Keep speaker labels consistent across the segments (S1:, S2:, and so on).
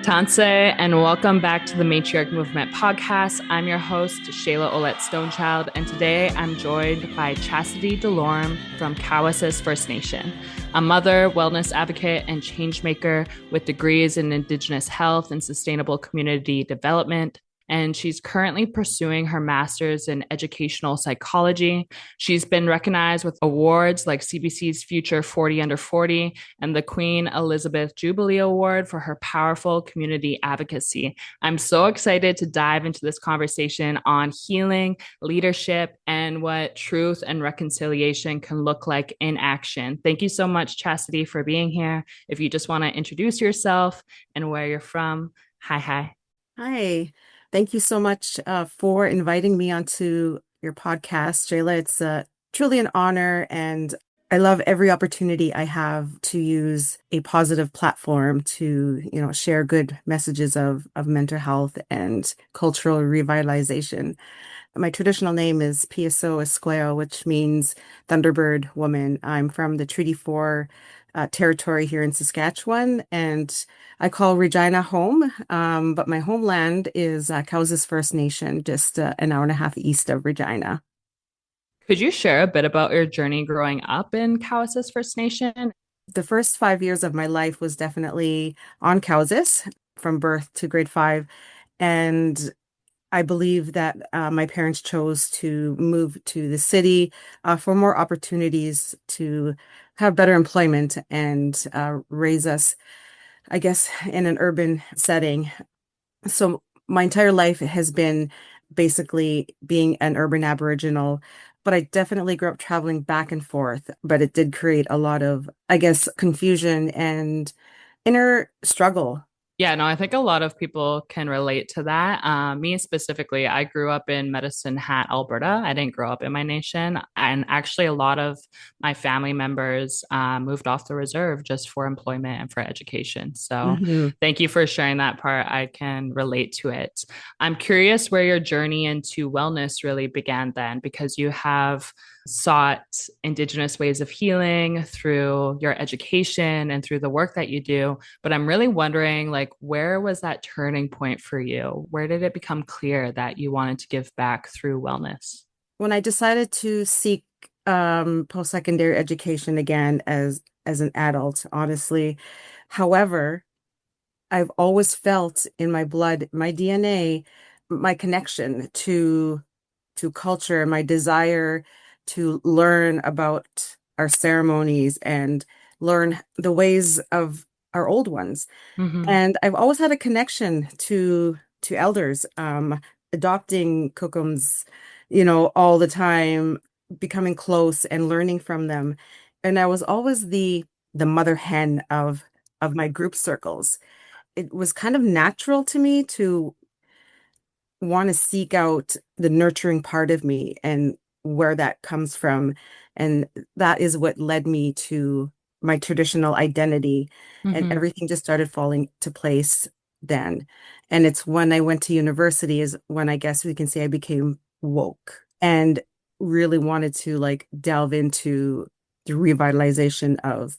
S1: Tanse, and welcome back to the Matriarch Movement podcast. I'm your host, Shayla Oulette Stonechild, and today I'm joined by Chasity Delorme from Cowessess First Nation, a mother, wellness advocate, and changemaker with degrees in Indigenous Health and Sustainable Community Development. And she's currently pursuing her master's in educational psychology. She's been recognized with awards like CBC's Future 40 Under 40 and the Queen Elizabeth Jubilee Award for her powerful community advocacy. I'm so excited to dive into this conversation on healing, leadership, and what truth and reconciliation can look like in action. Thank you so much, Chasity, for being here. If you just want to introduce yourself and where you're from, hi.
S2: Hi. Thank you so much for inviting me onto your podcast, Shayla. It's truly an honor, and I love every opportunity I have to use a positive platform to, share good messages of mental health and cultural revitalization. My traditional name is Piaso Esqueo, which means Thunderbird Woman. I'm from the Treaty 4 territory here in Saskatchewan, and I call Regina home, but my homeland is Cowessess First Nation, just an hour and a half east of Regina.
S1: Could you share a bit about your journey growing up in Cowessess First Nation?
S2: The first 5 years of my life was definitely on Cowessess from birth to grade 5, and I believe that my parents chose to move to the city for more opportunities to have better employment and raise us, I guess, in an urban setting. So my entire life has been basically being an urban Aboriginal, but I definitely grew up traveling back and forth. But it did create a lot of, I guess, confusion and inner struggle.
S1: Yeah, no, I think a lot of people can relate to that. Me specifically, I grew up in Medicine Hat, Alberta. I didn't grow up in my nation. And actually, a lot of my family members moved off the reserve just for employment and for education. So
S2: Mhm.
S1: thank you for sharing that part. I can relate to it. I'm curious where your journey into wellness really began then, because you have sought Indigenous ways of healing through your education and through the work that you do. But I'm really wondering, like, where was that turning point for you? Where did it become clear that you wanted to give back through wellness?
S2: When I decided to seek post-secondary education again as an adult, honestly. However, I've always felt in my blood, my DNA, my connection to culture, my desire to learn about our ceremonies and learn the ways of our old ones.
S1: Mm-hmm.
S2: And I've always had a connection to elders, adopting kokums, all the time, becoming close and learning from them. And I was always the mother hen of my group circles. It was kind of natural to me to want to seek out the nurturing part of me and where that comes from. And that is what led me to my traditional identity. And
S1: Mm-hmm.
S2: everything just started falling to place then. And it's when I went to university is when I guess we can say I became woke and really wanted to like delve into the revitalization of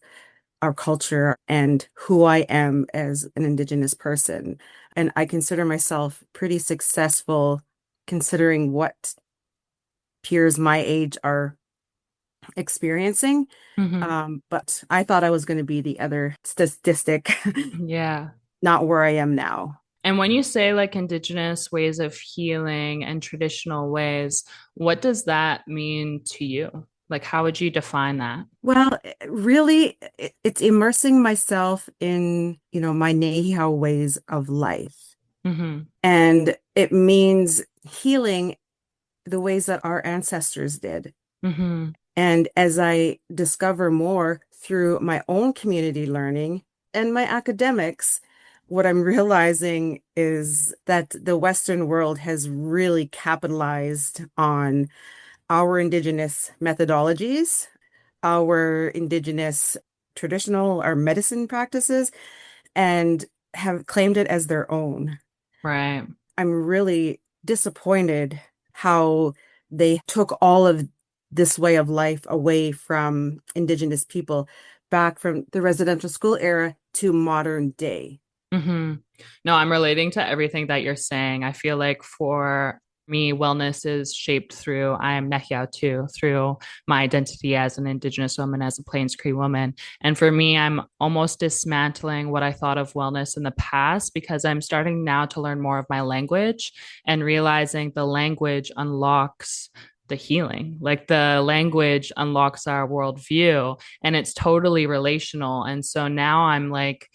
S2: our culture and who I am as an Indigenous person. And I consider myself pretty successful considering what peers my age are experiencing.
S1: Mm-hmm.
S2: But I thought I was going to be the other statistic,
S1: Yeah.
S2: not where I am now.
S1: And when you say like Indigenous ways of healing and traditional ways, what does that mean to you? Like, how would you define that?
S2: Well, really, it's immersing myself in, my Nehiyao ways of life.
S1: Mm-hmm.
S2: And it means healing the ways that our ancestors did.
S1: Mm-hmm.
S2: And as I discover more through my own community learning and my academics, what I'm realizing is that the Western world has really capitalized on our Indigenous methodologies, our Indigenous traditional, our medicine practices, and have claimed it as their own.
S1: Right.
S2: I'm really disappointed how they took all of this way of life away from Indigenous people back from the residential school era to modern day.
S1: Hmm. No, I'm relating to everything that you're saying. I feel like for me, wellness is shaped through I am Nehiyaw too, through my identity as an Indigenous woman, as a Plains Cree woman. And for me, I'm almost dismantling what I thought of wellness in the past because I'm starting now to learn more of my language and realizing the language unlocks the healing. Like the language unlocks our worldview and it's totally relational. And so now I'm like,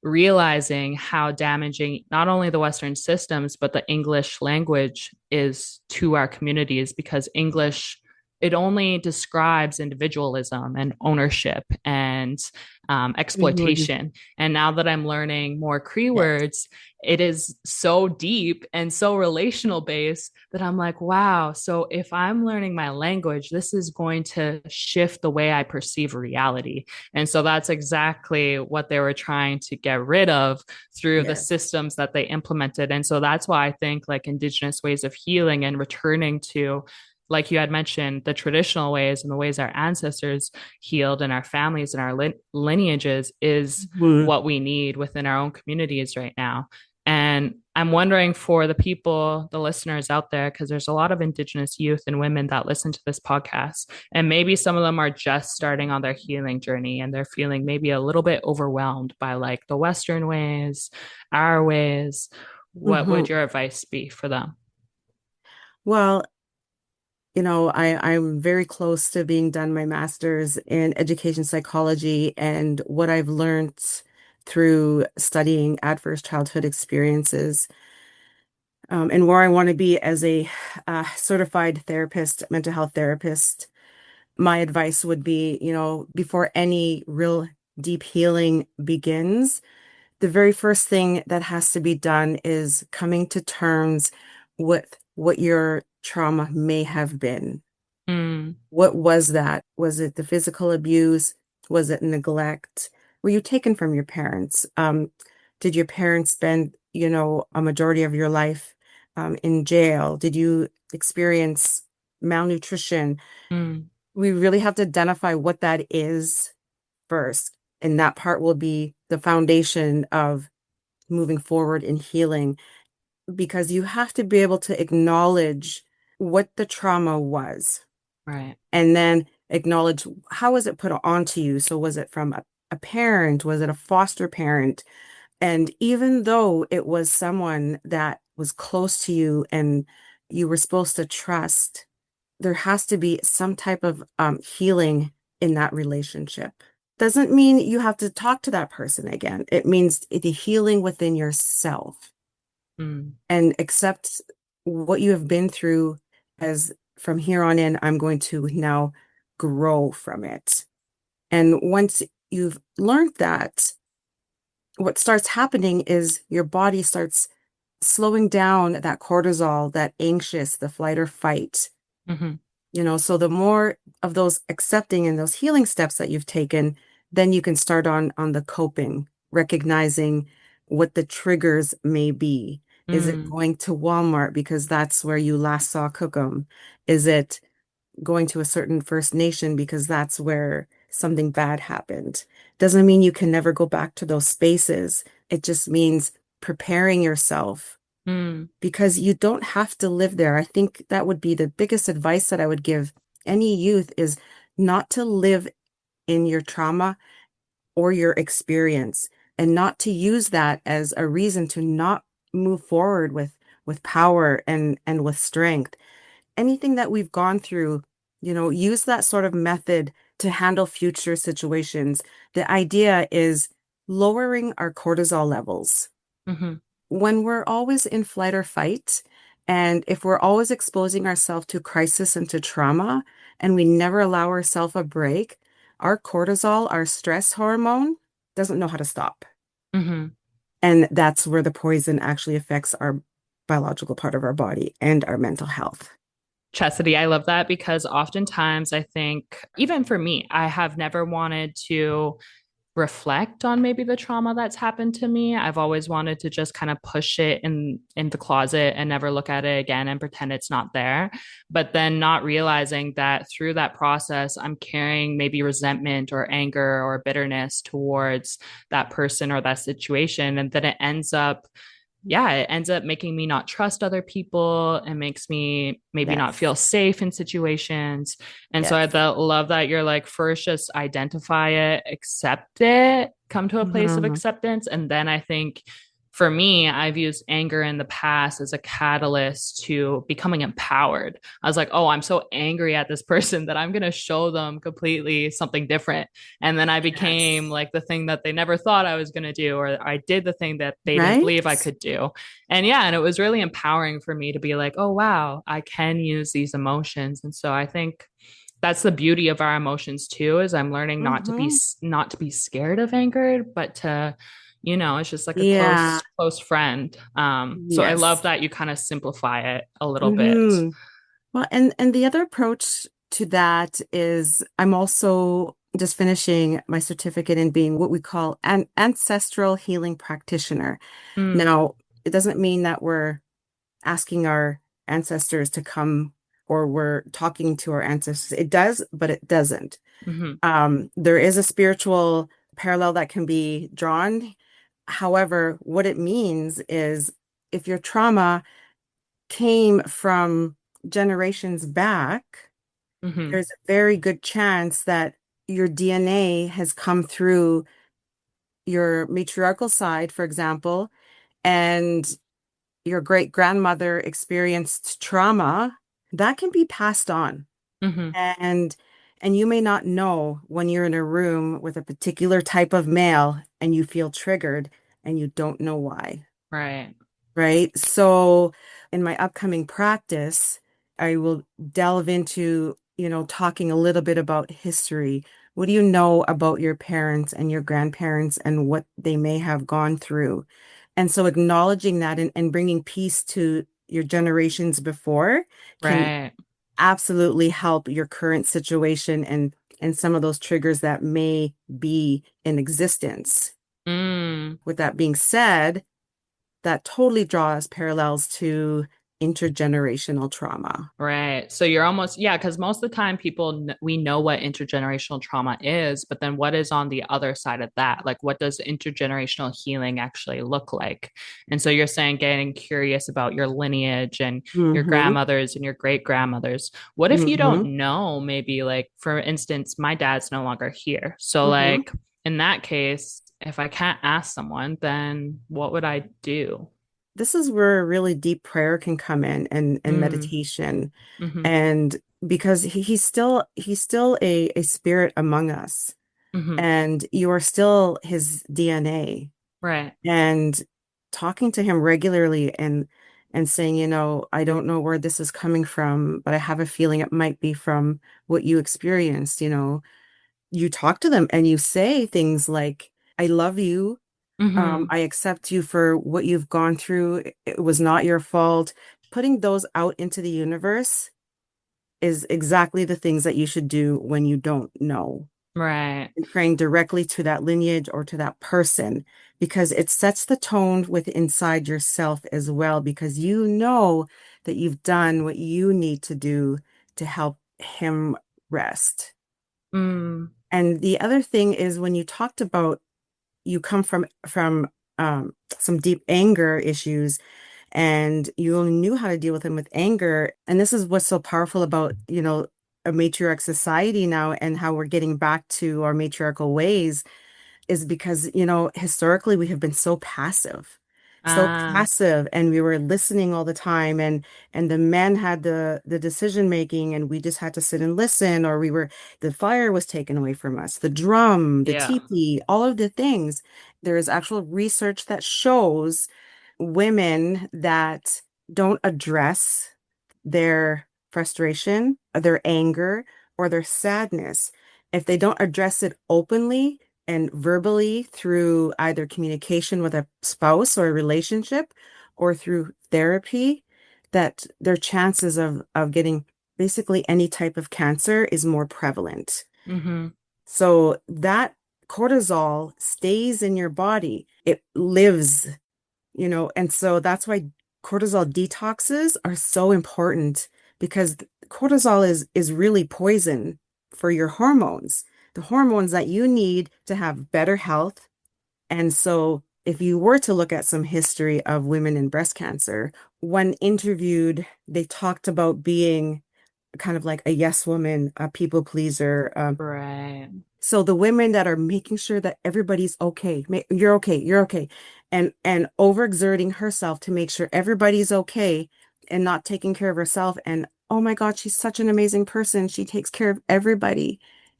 S1: realizing how damaging not only the Western systems, but the English language is to our communities because English, it only describes individualism and ownership and
S2: Mhm.
S1: exploitation. And now that I'm learning more Cree
S2: Yes.
S1: words, it is so deep and so relational based that I'm like, wow. So if I'm learning my language, this is going to shift the way I perceive reality. And so that's exactly what they were trying to get rid of through the
S2: Yes.
S1: systems that they implemented. And so that's why I think like Indigenous ways of healing and returning to, like you had mentioned, the traditional ways and the ways our ancestors healed and our families and our lineages is
S2: Mhm.
S1: what we need within our own communities right now. And I'm wondering for the people, the listeners out there, because there's a lot of Indigenous youth and women that listen to this podcast. And maybe some of them are just starting on their healing journey and they're feeling maybe a little bit overwhelmed by like the Western ways, our ways. What
S2: Mhm.
S1: would your advice be for them?
S2: Well, I'm very close to being done my master's in education psychology, and what I've learned through studying adverse childhood experiences, and where I want to be as a certified therapist, mental health therapist. My advice would be, before any real deep healing begins, the very first thing that has to be done is coming to terms with what your trauma may have been.
S1: Mm,
S2: What was that? Was it the physical abuse? Was it neglect? Were you taken from your parents? Did your parents spend, a majority of your life in jail? Did you experience malnutrition?
S1: mm,
S2: We really have to identify what that is first. And that part will be the foundation of moving forward in healing because you have to be able to acknowledge what the trauma was
S1: right.
S2: and then acknowledge how was it put onto you. So was it from a parent? Was it a foster parent? And even though it was someone that was close to you and you were supposed to trust, there has to be some type of healing in that relationship. Doesn't mean you have to talk to that person again. It means the healing within yourself
S1: Mm,
S2: and accept what you have been through as from here on in, I'm going to now grow from it. And once you've learned that, what starts happening is your body starts slowing down that cortisol, that anxious, the flight or fight.
S1: mm-hmm,
S2: So the more of those accepting and those healing steps that you've taken, then you can start on the coping, recognizing what the triggers may be. Is it
S1: mm,
S2: going to Walmart because that's where you last saw Cookum? Is it going to a certain First Nation because that's where something bad happened? Doesn't mean you can never go back to those spaces. It just means preparing yourself
S1: mm,
S2: because you don't have to live there. I think that would be the biggest advice that I would give any youth is not to live in your trauma or your experience and not to use that as a reason to not move forward with power and with strength. Anything that we've gone through, use that sort of method to handle future situations. The idea is lowering our cortisol levels
S1: mm-hmm,
S2: when we're always in flight or fight, and if we're always exposing ourselves to crisis and to trauma, and we never allow ourselves a break, our cortisol, our stress hormone, doesn't know how to stop.
S1: mm-hmm.
S2: And that's where the poison actually affects our biological part of our body and our mental health.
S1: Chastity, I love that because oftentimes I think, even for me, I have never wanted to reflect on maybe the trauma that's happened to me. I've always wanted to just kind of push it in the closet and never look at it again and pretend it's not there. But then not realizing that through that process, I'm carrying maybe resentment or anger or bitterness towards that person or that situation. And then it ends up making me not trust other people and makes me maybe not
S2: Yes.
S1: feel safe in situations. And so
S2: Yes.
S1: love that you're like, first, just identify it, accept it, come to a place of
S2: Mhm.
S1: acceptance. And then I think for me, I've used anger in the past as a catalyst to becoming empowered. I was like, oh, I'm so angry at this person that I'm going to show them completely something different. And then I became
S2: Yes.
S1: like the thing that they never thought I was going to do, or I did the thing that they didn't
S2: Right?
S1: believe I could do. And it was really empowering for me to be like, oh, wow, I can use these emotions. And so I think that's the beauty of our emotions too, is I'm learning
S2: Hmm.
S1: not to be scared of anger, but to, it's just like a
S2: Yeah.
S1: close friend. So I love
S2: Yes.
S1: that you kind of simplify it a little bit.
S2: Hmm. Well, and the other approach to that is I'm also just finishing my certificate in being what we call an ancestral healing practitioner.
S1: Mm,
S2: Now, it doesn't mean that we're asking our ancestors to come or we're talking to our ancestors. It does, but it doesn't.
S1: hmm
S2: There is a spiritual parallel that can be drawn. However, what it means is if your trauma came from generations back,
S1: hmm
S2: there's a very good chance that your DNA has come through your matriarchal side, for example, and your great grandmother experienced trauma that can be passed on.
S1: hmm
S2: And and you may not know when you're in a room with a particular type of male and you feel triggered and you don't know why.
S1: Right.
S2: Right? So in my upcoming practice, I will delve into, talking a little bit about history. What do you know about your parents and your grandparents and what they may have gone through? And so acknowledging that and bringing peace to your generations before can
S1: Right.
S2: absolutely help your current situation and some of those triggers that may be in existence.
S1: Mm.
S2: With that being said, that totally draws parallels to intergenerational trauma.
S1: Right. So you're almost, yeah, because most of the time we know what intergenerational trauma is, but then what is on the other side of that? Like, what does intergenerational healing actually look like? And so you're saying getting curious about your lineage and your
S2: Hmm.
S1: grandmothers and your great grandmothers. What if you don't
S2: Hmm.
S1: know? Maybe, like, for instance, my dad's no longer here. So,
S2: Hmm.
S1: like, in that case, if I can't ask someone, then what would I do?
S2: This is where really deep prayer can come in and
S1: Mm,
S2: meditation.
S1: hmm
S2: And because he's still a spirit among us,
S1: hmm
S2: and you are still his DNA.
S1: Right.
S2: And talking to him regularly and saying, I don't know where this is coming from, but I have a feeling it might be from what you experienced. You talk to them and you say things like, I love you.
S1: hmm
S2: I accept you for what you've gone through. It was not your fault. Putting those out into the universe is exactly the things that you should do when you don't know.
S1: Right.
S2: And praying directly to that lineage or to that person because it sets the tone with inside yourself as well because you know that you've done what you need to do to help him rest.
S1: Mm,
S2: And the other thing is when you talked about you come from some deep anger issues and you only knew how to deal with them with anger. And this is what's so powerful about, a matriarch society now and how we're getting back to our matriarchal ways is because, historically we have been so
S1: ah,
S2: passive, and we were listening all the time, and the men had the decision making, and we just had to sit and listen, or the fire was taken away from us, the drum, the
S1: yeah.
S2: teepee, all of the things. There is actual research that shows women that don't address their frustration, or their anger, or their sadness, if they don't address it openly and verbally through either communication with a spouse or a relationship or through therapy, that their chances of getting basically any type of cancer is more prevalent.
S1: hmm
S2: So that cortisol stays in your body. It lives, and so that's why cortisol detoxes are so important because cortisol is really poison for your hormones, the hormones that you need to have better health. And so if you were to look at some history of women in breast cancer, when interviewed, they talked about being kind of like a yes woman, a people pleaser.
S1: Right.
S2: So the women that are making sure that everybody's okay, you're okay, you're okay, and overexerting herself to make sure everybody's okay and not taking care of herself. And oh my God, she's such an amazing person. She takes care of everybody.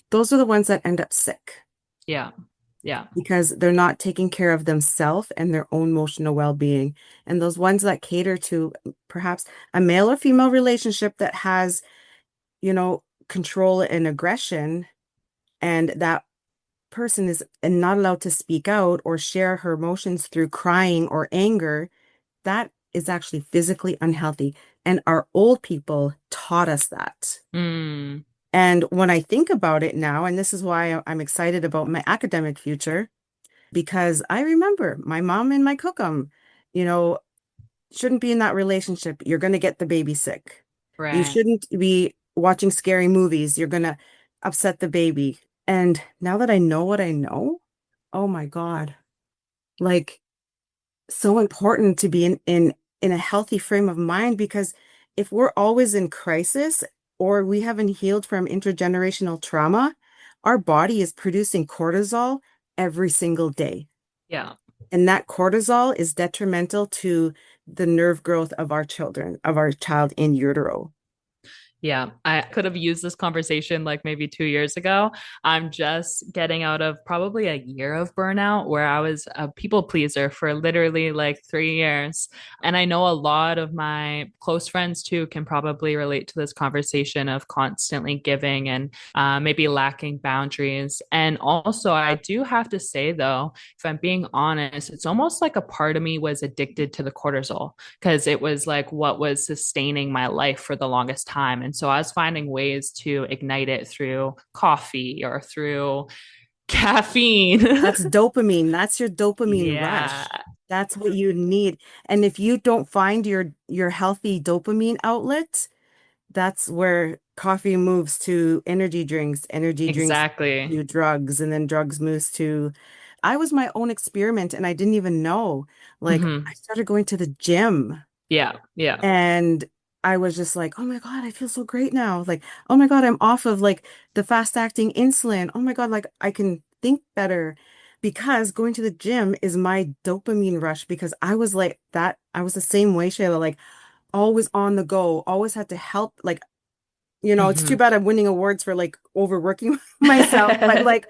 S2: Those are the ones that end up sick
S1: Yeah. Yeah.
S2: because they're not taking care of themselves and their own emotional well-being. And those ones that cater to perhaps a male or female relationship that has, control and aggression, and that person is not allowed to speak out or share her emotions through crying or anger, that is actually physically unhealthy. And our old people taught us that.
S1: Mm.
S2: And when I think about it now, and this is why I'm excited about my academic future, because I remember my mom and my cookum, you know, shouldn't be in that relationship. You're going to get the baby sick. You
S1: Right.
S2: shouldn't be watching scary movies. You're going to upset the baby. And now that I know what I know, oh my God, like so important to be in a healthy frame of mind, because if we're always in crisis or we haven't healed from intergenerational trauma, our body is producing cortisol every single day.
S1: Yeah.
S2: And that cortisol is detrimental to the nerve growth of our children, of our child in utero.
S1: Yeah, I could have used this conversation like maybe 2 years ago. I'm just getting out of probably a year of burnout where I was a people pleaser for literally like 3 years. And I know a lot of my close friends too can probably relate to this conversation of constantly giving and maybe lacking boundaries. And also, I do have to say, though, if I'm being honest, it's almost like a part of me was addicted to the cortisol because it was like what was sustaining my life for the longest time. And so I was finding ways to ignite it through coffee or through caffeine.
S2: That's dopamine. That's your dopamine
S1: Yeah,
S2: rush. That's what you need. And if you don't find your healthy dopamine outlet, that's where coffee moves to energy drinks
S1: exactly.
S2: to drugs, and then drugs moves to I was my own experiment and I didn't even know. Like
S1: Hmm.
S2: I started going to the gym.
S1: Yeah, yeah.
S2: And I was just like, oh my God, I feel so great now. Like, oh my God, I'm off of like the fast acting insulin. Oh my God, like I can think better because going to the gym is my dopamine rush because I was like that. I was the same way, Shayla, like always on the go, always had to help. Like, it's too
S1: Hmm.
S2: bad I'm winning awards for like overworking myself, but like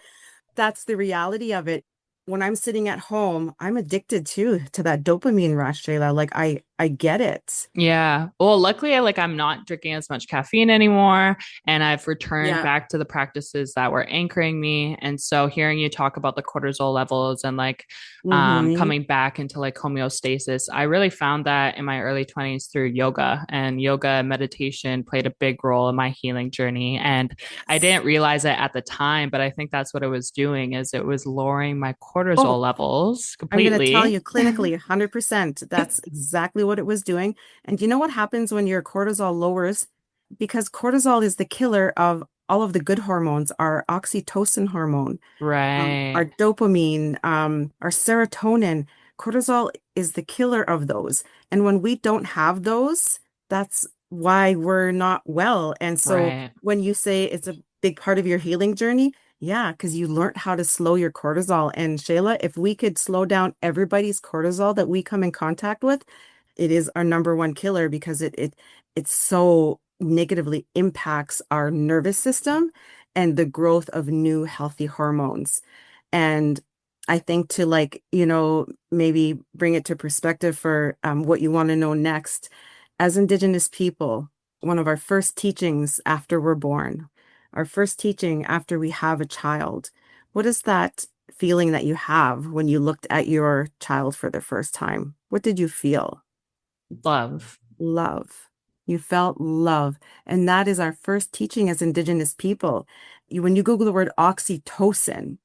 S2: that's the reality of it. When I'm sitting at home, I'm addicted to that dopamine rush, Shayla. Like I get it.
S1: Yeah. Well, luckily, I'm not drinking as much caffeine anymore, and I've returned
S2: Yeah.
S1: back to the practices that were anchoring me. And so, hearing you talk about the cortisol levels and
S2: Hmm.
S1: coming back into like homeostasis, I really found that in my early 20s through yoga, and yoga and meditation played a big role in my healing journey. And I
S2: Yes.
S1: didn't realize it at the time, but I think that's what it was doing is it was lowering my cortisol
S2: Oh,
S1: levels
S2: I'm going to tell
S1: completely.
S2: you clinically, 100%. That's exactly what it was doing. And you know what happens when your cortisol lowers? Because cortisol is the killer of all of the good hormones, our oxytocin hormone, our
S1: Right.
S2: dopamine, our serotonin. Cortisol is the killer of those. And when we don't have those, that's why we're not well. And so
S1: Right.
S2: when you say it's a big part of your healing journey, yeah, because you learned how to slow your cortisol. And Shayla, if we could slow down everybody's cortisol that we come in contact with, it is our number one killer because it so negatively impacts our nervous system and the growth of new healthy hormones. And I think to like, maybe bring it to perspective for what you want to know next, as Indigenous people, one of our first teachings after we're born, our first teaching after we have a child, what is that feeling that you have when you looked at your child for the first time? What did you feel?
S1: Love.
S2: Love. You felt love. And that is our first teaching as Indigenous people. When you Google the word oxytocin,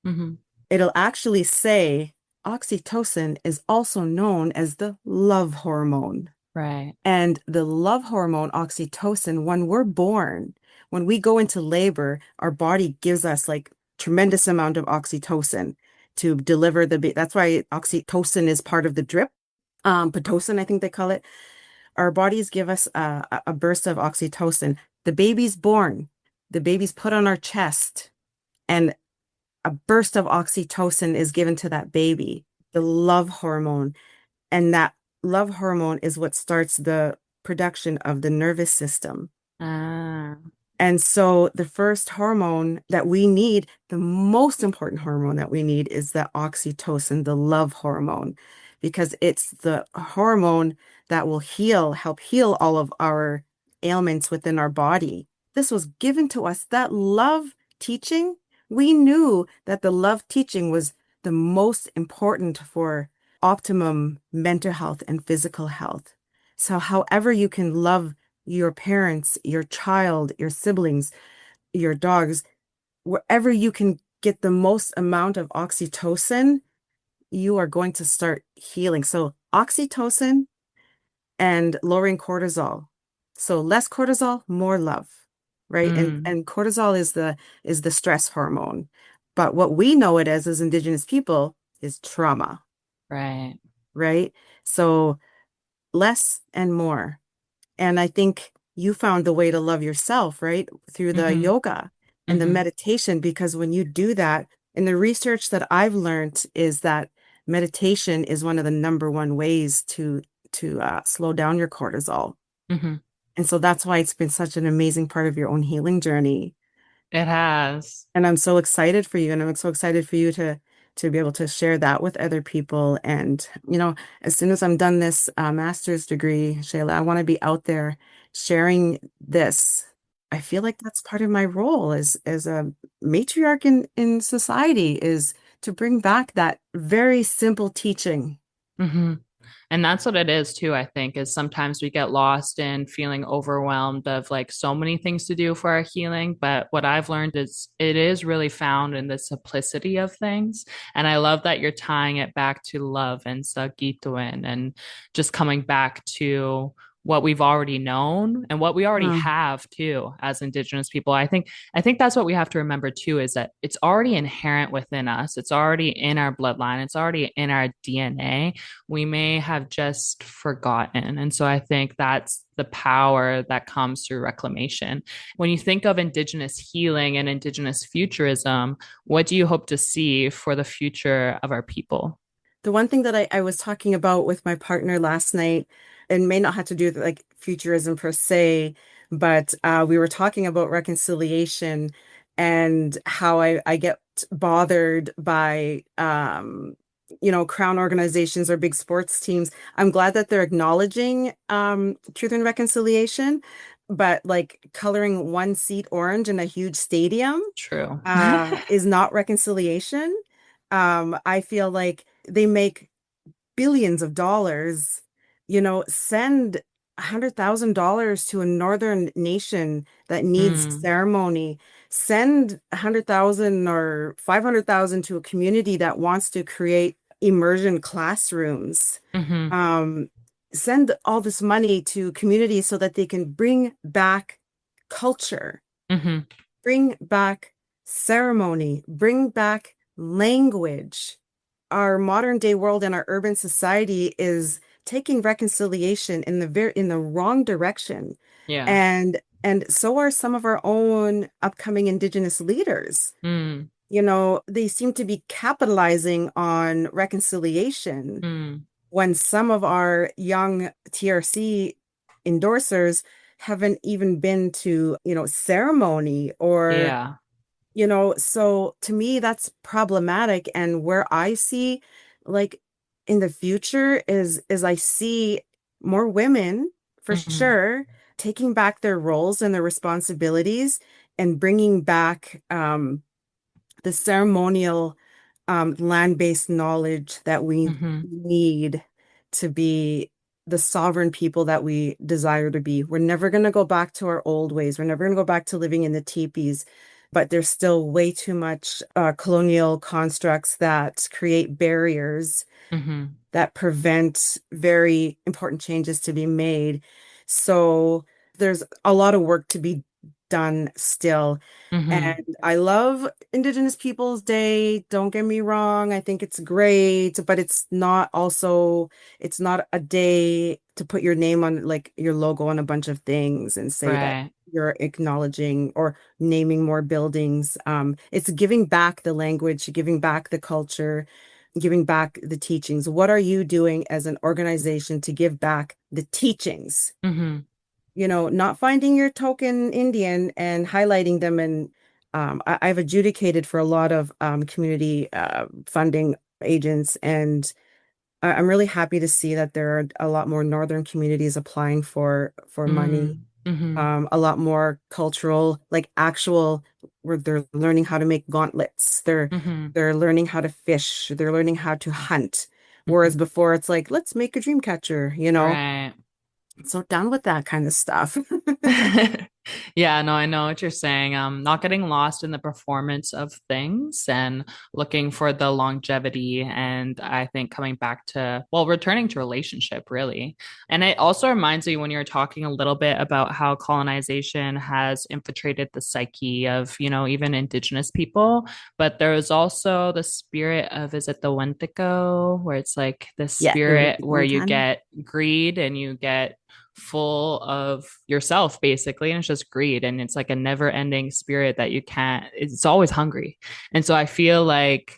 S1: Mm-hmm.
S2: It'll actually say oxytocin is also known as the love hormone.
S1: Right.
S2: And the love hormone, oxytocin, when we're born, when we go into labor, our body gives us like tremendous amount of oxytocin to deliver that's why oxytocin is part of the drip. Pitocin, I think they call it. Our bodies give us a burst of oxytocin. The baby's born, the baby's put on our chest, and a burst of oxytocin is given to that baby, the love hormone. And that love hormone is what starts the production of the nervous system.
S1: Ah.
S2: And so the first hormone that we need, the most important hormone that we need is the oxytocin, the love hormone, because it's the hormone that will help heal all of our ailments within our body. This was given to us. That love teaching, we knew that the love teaching was the most important for optimum mental health and physical health. So however you can love your parents, your child, your siblings, your dogs, wherever you can get the most amount of oxytocin, you are going to start healing. So oxytocin and lowering cortisol. So less cortisol, more love, right? And
S1: Mm.
S2: and cortisol is the stress hormone. But what we know it as Indigenous people is trauma,
S1: Right.
S2: right? So less and more. And I think you found the way to love yourself, right? Through the
S1: Mm-hmm.
S2: yoga and the
S1: Mm-hmm.
S2: meditation, because when you do that, and the research that I've learned is that meditation is one of the number one ways to slow down your cortisol.
S1: Mm-hmm.
S2: And so that's why it's been such an amazing part of your own healing journey.
S1: It has.
S2: And I'm so excited for you, and I'm so excited for you to be able to share that with other people. And as soon as I'm done this master's degree, Shayla, I want to be out there sharing this. I feel like that's part of my role as a matriarch in society, is to bring back that very simple teaching.
S1: Mm-hmm. And that's what it is too, I think, is sometimes we get lost in feeling overwhelmed of like so many things to do for our healing. But what I've learned is it is really found in the simplicity of things. And I love that you're tying it back to love and sagituin and just coming back to what we've already known and what we already
S2: Mm,
S1: have too as Indigenous people. I think that's what we have to remember too, is that it's already inherent within us. It's already in our bloodline. It's already in our DNA. We may have just forgotten. And so I think that's the power that comes through reclamation. When you think of Indigenous healing and Indigenous futurism, what do you hope to see for the future of our people?
S2: The one thing that I was talking about with my partner last night, and may not have to do with like futurism per se, but we were talking about reconciliation and how I get bothered by crown organizations or big sports teams. I'm glad that they're acknowledging truth and reconciliation, but like coloring one seat orange in a huge stadium
S1: True.
S2: is not reconciliation. I feel like they make billions of dollars, send $100,000 to a northern nation that needs
S1: Mm,
S2: ceremony, send 100,000 or 500,000 to a community that wants to create immersion classrooms.
S1: hmm
S2: Um, Send all this money to communities so that they can bring back culture,
S1: hmm
S2: bring back ceremony, bring back language. Our modern day world and our urban society is taking reconciliation in the wrong direction.
S1: Yeah.
S2: And so are some of our own upcoming Indigenous leaders.
S1: Mm,
S2: They seem to be capitalizing on reconciliation
S1: mm,
S2: when some of our young TRC endorsers haven't even been to, ceremony or
S1: yeah.
S2: so to me, that's problematic. And where I see, like, in the future is I see more women for
S1: hmm
S2: sure taking back their roles and their responsibilities and bringing back the ceremonial land-based knowledge that we
S1: hmm
S2: need to be the sovereign people that we desire to be. We're never going to go back to our old ways. We're never going to go back to living in the teepees. but there's still way too much colonial constructs that create barriers
S1: Mm-hmm.
S2: that prevent very important changes to be made. So there's a lot of work to be done still.
S1: Mm-hmm.
S2: And I love Indigenous Peoples Day. Don't get me wrong. I think it's great, but it's not a day to put your name on, like your logo on a bunch of things and say that
S1: Right.
S2: you're acknowledging or naming more buildings. It's giving back the language, giving back the culture, giving back the teachings. What are you doing as an organization to give back the teachings?
S1: Mm-hmm.
S2: Not finding your token Indian and highlighting them. And I've adjudicated for a lot of community funding agents, and I'm really happy to see that there are a lot more northern communities applying for money.
S1: Mm-hmm.
S2: A lot more cultural, like actual, where they're learning how to make gauntlets.
S1: Mm-hmm.
S2: They're learning how to fish. They're learning how to hunt.
S1: Mm-hmm.
S2: Whereas before, it's like, let's make a dream catcher,
S1: Right.
S2: So done with that kind of stuff.
S1: Yeah, no, I know what you're saying. Not getting lost in the performance of things and looking for the longevity. And I think coming back to, well, returning to relationship, really. And it also reminds me when you're talking a little bit about how colonization has infiltrated the psyche of, even Indigenous people. But there's also the spirit of, is it the Wendigo, where it's like the
S2: Yeah,
S1: spirit where you
S2: uncanny.
S1: get greed and you get full of yourself basically, and it's just greed, and it's like a never ending spirit that you can't, it's always hungry. And so I feel like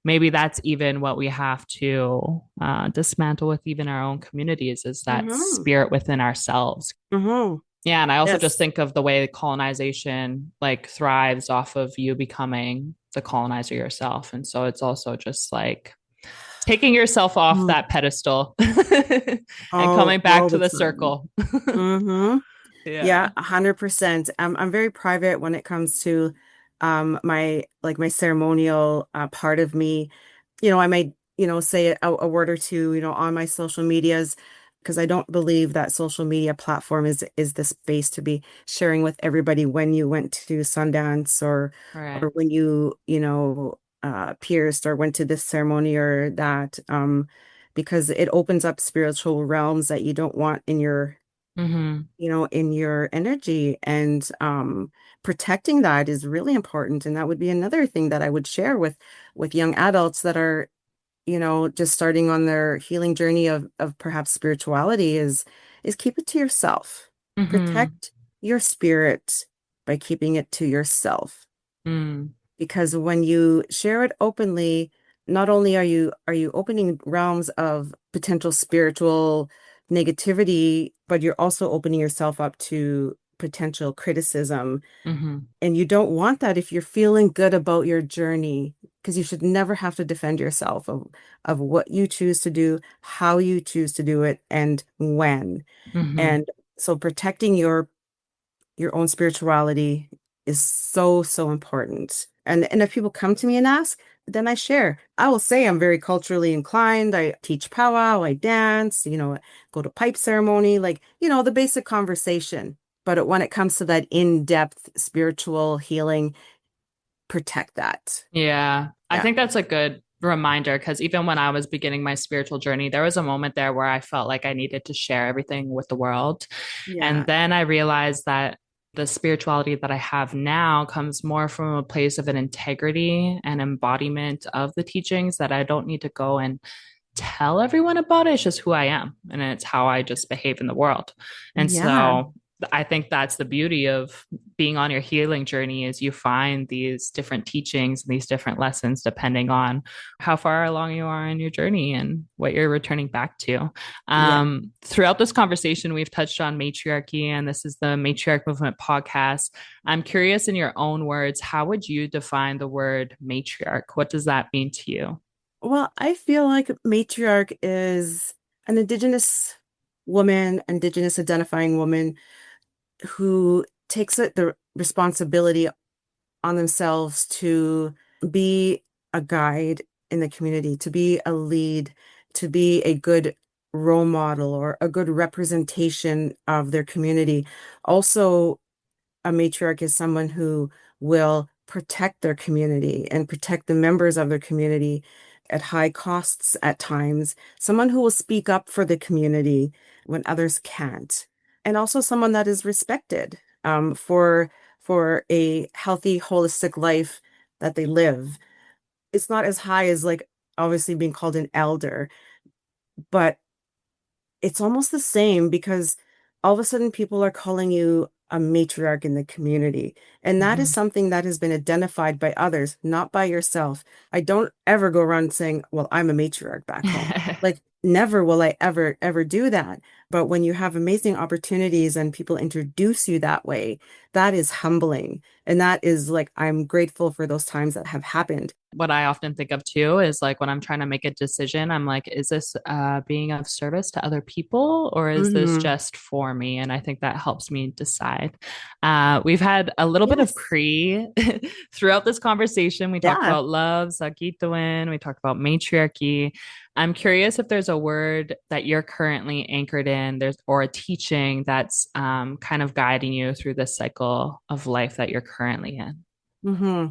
S1: maybe that's even what we have to dismantle with even our own communities, is that
S2: Mm-hmm.
S1: spirit within ourselves.
S2: Mm-hmm.
S1: Yeah, and I also just
S2: Yes.
S1: think of the way colonization like thrives off of you becoming the colonizer yourself, and so it's also just like taking yourself off
S2: Mm.
S1: that pedestal and
S2: All
S1: coming back
S2: all
S1: to
S2: the
S1: the
S2: time.
S1: circle.
S2: Mm-hmm. Yeah,
S1: Yeah.
S2: 100%. I'm very private when it comes to my ceremonial part of me. I might, say a word or two, on my social medias, because I don't believe that social media platform is the space to be sharing with everybody when you went to Sundance, or
S1: Right.
S2: when pierced or went to this ceremony or that, because it opens up spiritual realms that you don't want
S1: Mm-hmm.
S2: in your energy. And protecting that is really important. And that would be another thing that I would share with young adults that are, just starting on their healing journey of perhaps spirituality is keep it to yourself.
S1: Mm-hmm.
S2: Protect your spirit by keeping it to yourself.
S1: Mm.
S2: Because when you share it openly, not only are you opening realms of potential spiritual negativity, but you're also opening yourself up to potential criticism.
S1: Mm-hmm.
S2: And you don't want that if you're feeling good about your journey, because you should never have to defend yourself of what you choose to do, how you choose to do it, and when.
S1: Mm-hmm.
S2: And so protecting your own spirituality is so, so important. And if people come to me and ask, then I share. I will say I'm very culturally inclined. I teach powwow, I dance, go to pipe ceremony, like, the basic conversation. But when it comes to that in-depth spiritual healing, protect that.
S1: Yeah. I
S2: Yeah.
S1: think that's a good reminder, because even when I was beginning my spiritual journey, there was a moment there where I felt like I needed to share everything with the world. And
S2: Yeah.
S1: then I realized that the spirituality that I have now comes more from a place of an integrity and embodiment of the teachings, that I don't need to go and tell everyone about it. It's just who I am, and it's how I just behave in the world. And
S2: Yeah.
S1: so I think that's the beauty of being on your healing journey, is you find these different teachings and these different lessons depending on how far along you are in your journey and what you're returning back to.
S2: Yeah.
S1: Throughout this conversation, we've touched on matriarchy, and this is the Matriarch Movement podcast. I'm curious, in your own words, how would you define the word matriarch? What does that mean to you?
S2: Well, I feel like matriarch is an Indigenous woman, Indigenous identifying woman who takes the responsibility on themselves to be a guide in the community, to be a lead, to be a good role model or a good representation of their community. Also, a matriarch is someone who will protect their community and protect the members of their community at high costs at times, someone who will speak up for the community when others can't, and also someone that is respected for a healthy, holistic life that they live. It's not as high as like obviously being called an elder, but it's almost the same because all of a sudden people are calling you a matriarch in the community. And that is
S1: Mhm.
S2: something that has been identified by others, not by yourself. I don't ever go around saying, well, I'm a matriarch back home. Like, never will I ever do that. But when you have amazing opportunities and people introduce you that way, that is humbling. And that is like, I'm grateful for those times that have happened.
S1: What I often think of too is like when I'm trying to make a decision, I'm like, is this being of service to other people or is this
S2: Hmm.
S1: just for me? And I think that helps me decide. We've had a little bit of
S2: Yes.
S1: Cree throughout this conversation. We talked
S2: Yeah.
S1: about love, Sagituin, we talked about matriarchy. I'm curious if there's a word that you're currently anchored in, there's or a teaching that's kind of guiding you through this cycle of life that you're currently in.
S2: Hmm.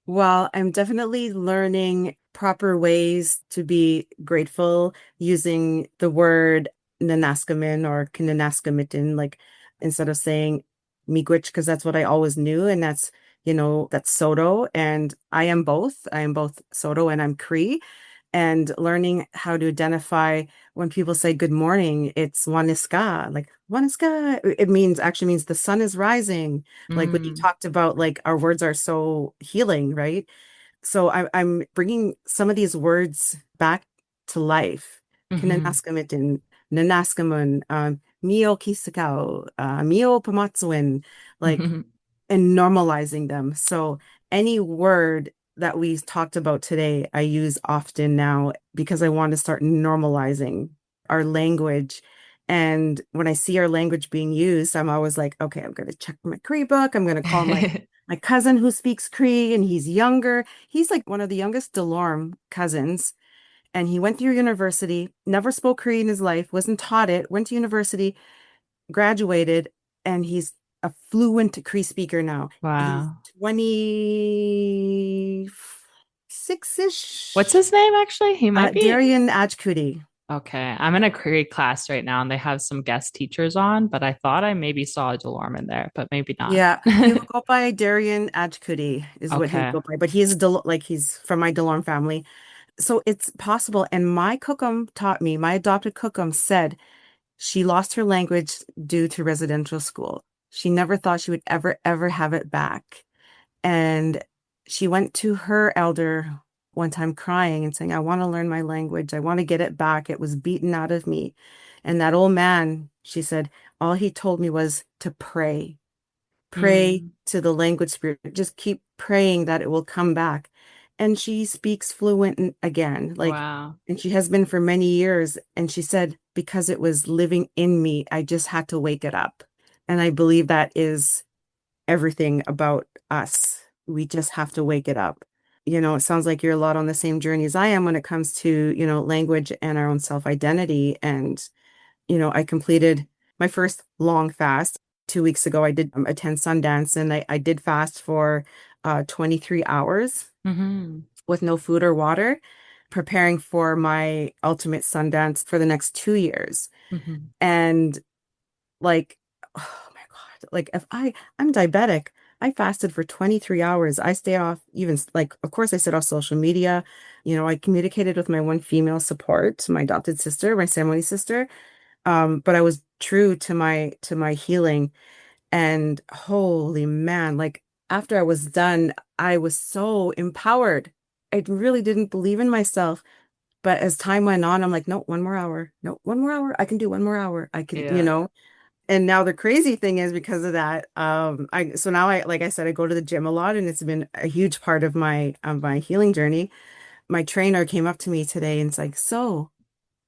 S2: Well, I'm definitely learning proper ways to be grateful using the word nanaskamin or kinanaskamitin, like instead of saying miigwech, because that's what I always knew. And that's, that's Soto. And I am both. I am both Soto and I'm Cree. And learning how to identify when people say good morning, it's Waniska, like Waniska. It means actually means the sun is rising. Like when you
S1: Mm,
S2: talked about like our words are so healing, right? So I'm bringing some of these words back to life.
S1: mhm,
S2: Kinanaskamitin, nanaskamun, mio kisakao, mio pamatsuin, like
S1: mhm,
S2: and normalizing them. So any word that we talked about today, I use often now because I want to start normalizing our language. And when I see our language being used, I'm always like, okay, I'm going to check my Cree book. I'm going to call my cousin who speaks Cree and he's younger. He's like one of the youngest Delorme cousins. And he went through university, never spoke Cree in his life, wasn't taught it, went to university, graduated, and he's a fluent Cree speaker now. He's
S1: Wow.
S2: 26-ish.
S1: What's his name actually? He might be.
S2: Darian Ajkudi.
S1: Okay. I'm in a Cree class right now and they have some guest teachers on, but I thought I maybe saw a Delorme in there, but maybe not.
S2: Yeah, he will go by Darian Ajkudi is what he'll
S1: Okay.
S2: go by, but he is like he's from my Delorme family. So it's possible. And my cookum taught me, my adopted cookum said she lost her language due to residential school. She never thought she would ever have it back. And she went to her elder one time crying and saying, I want to learn my language. I want to get it back. It was beaten out of me. And that old man, she said, all he told me was to pray. Pray
S1: Mm,
S2: to the language spirit. Just keep praying that it will come back. And she speaks fluent again, like,
S1: wow.
S2: and she has been for many years. And she said, because it was living in me, I just had to wake it up. And I believe that is everything about us. We just have to wake it up. It sounds like you're a lot on the same journey as I am when it comes to, language and our own self-identity. And, I completed my first long fast 2 weeks ago. I did attend Sundance and I did fast for 23 hours
S1: Hmm.
S2: with no food or water, preparing for my ultimate Sundance for the next 2 years.
S1: Hmm.
S2: And like, oh my God, like if I'm diabetic, I fasted for 23 hours. I stay off even like, of course, I stayed off social media. I communicated with my one female support, my adopted sister, my ceremony sister. But I was true to my healing. And holy man, like after I was done, I was so empowered. I really didn't believe in myself. But as time went on, I'm like, no, one more hour. No, one more hour. I can do one more hour. I can,
S1: Yeah.
S2: And now the crazy thing is because of that, so now like I said, I go to the gym a lot and it's been a huge part of my healing journey. My trainer came up to me today and it's like, so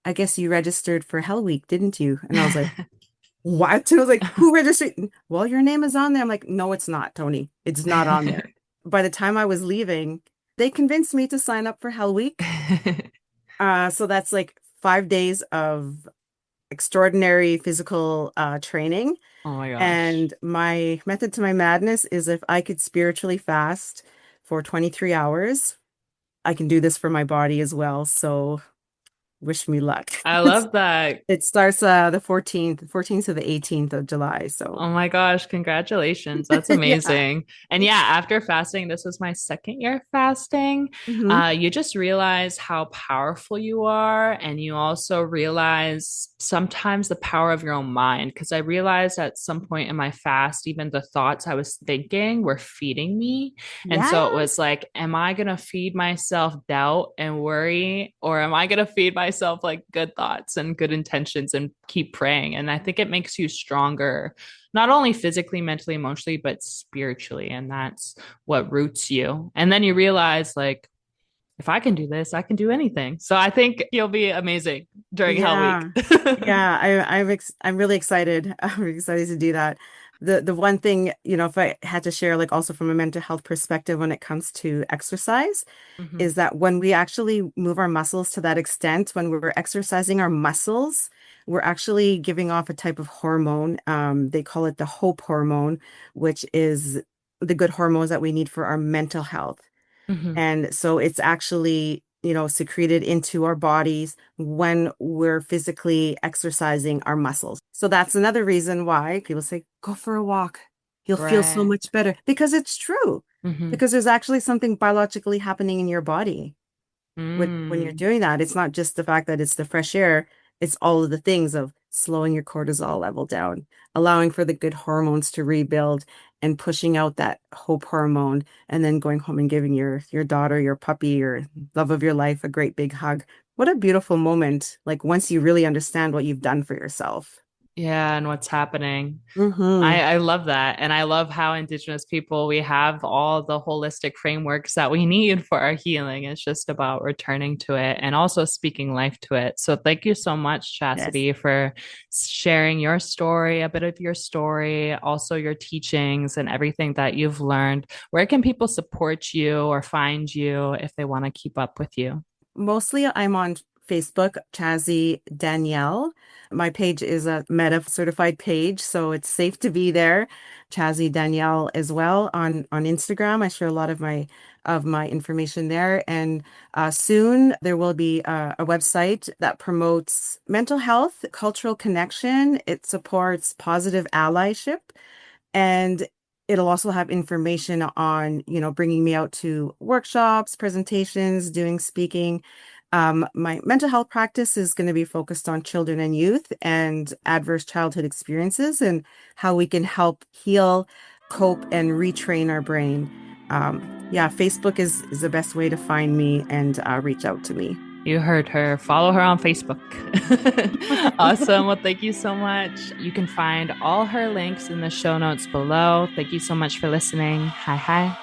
S2: I guess you registered for Hell Week, didn't you? And I was like, what? And I was like, who registered? Well, your name is on there. I'm like, no, it's not, Tony. It's not on there. By the time I was leaving, they convinced me to sign up for Hell Week. So that's like 5 days of extraordinary physical training.
S1: Oh my gosh.
S2: And my method to my madness is if I could spiritually fast for 23 hours, I can do this for my body as well. So wish me luck.
S1: I love that.
S2: It starts the 14th to the 18th of July. So
S1: Oh my gosh, congratulations. That's
S2: yeah.
S1: amazing. And yeah, after fasting, this was my second year fasting.
S2: Hmm.
S1: You just realize how powerful you are. And you also realize sometimes the power of your own mind. Because I realized at some point in my fast, even the thoughts I was thinking were feeding me. And so it was
S2: Yes.
S1: like, am I going to feed myself doubt and worry? Or am I going to feed myself like good thoughts and good intentions and keep praying? And I think it makes you stronger, not only physically, mentally, emotionally, but spiritually. And that's what roots you. And then you realize, like, if I can do this, I can do anything. So I think you'll be amazing during Hell Week.
S2: Yeah. Yeah, I'm really excited. I'm excited to do that. The one thing, if I had to share, like also from a mental health perspective when it comes to exercise,
S1: Mhm.
S2: is that when we actually move our muscles to that extent, when we're exercising our muscles, we're actually giving off a type of hormone. They call it the hope hormone, which is the good hormones that we need for our mental health.
S1: Mhm.
S2: And so it's actually, secreted into our bodies when we're physically exercising our muscles. So that's another reason why people say, go for a walk. You'll feel so
S1: Right.
S2: much better because it's true.
S1: Mhm.
S2: Because there's actually something biologically happening in your body when you're
S1: Mm.
S2: doing that. It's not just the fact that it's the fresh air, it's all of the things of slowing your cortisol level down, allowing for the good hormones to rebuild and pushing out that hope hormone, and then going home and giving your daughter, your puppy, your love of your life a great big hug. What a beautiful moment, like once you really understand what you've done for yourself.
S1: Yeah, and what's happening.
S2: Hmm.
S1: I love that. And I love how Indigenous people, we have all the holistic frameworks that we need for our healing. It's just about returning to it and also speaking life to it. So thank you so much,
S2: Yes.
S1: Chastity, for sharing your story, a bit of your story, also your teachings and everything that you've learned. Where can people support you or find you if they want to keep up with you?
S2: Mostly I'm on Facebook, Chazzy Danielle. My page is a Meta certified page, so it's safe to be there. Chazzy Danielle as well on Instagram. I share a lot of my information there. And soon there will be a website that promotes mental health, cultural connection. It supports positive allyship, and it'll also have information on, bringing me out to workshops, presentations, doing speaking. My mental health practice is going to be focused on children and youth and adverse childhood experiences and how we can help heal, cope, and retrain our brain. Yeah, Facebook is the best way to find me and reach out to me.
S1: You heard her. Follow her on Facebook. Awesome. Well, thank you so much. You can find all her links in the show notes below. Thank you so much for listening. Hi, hi.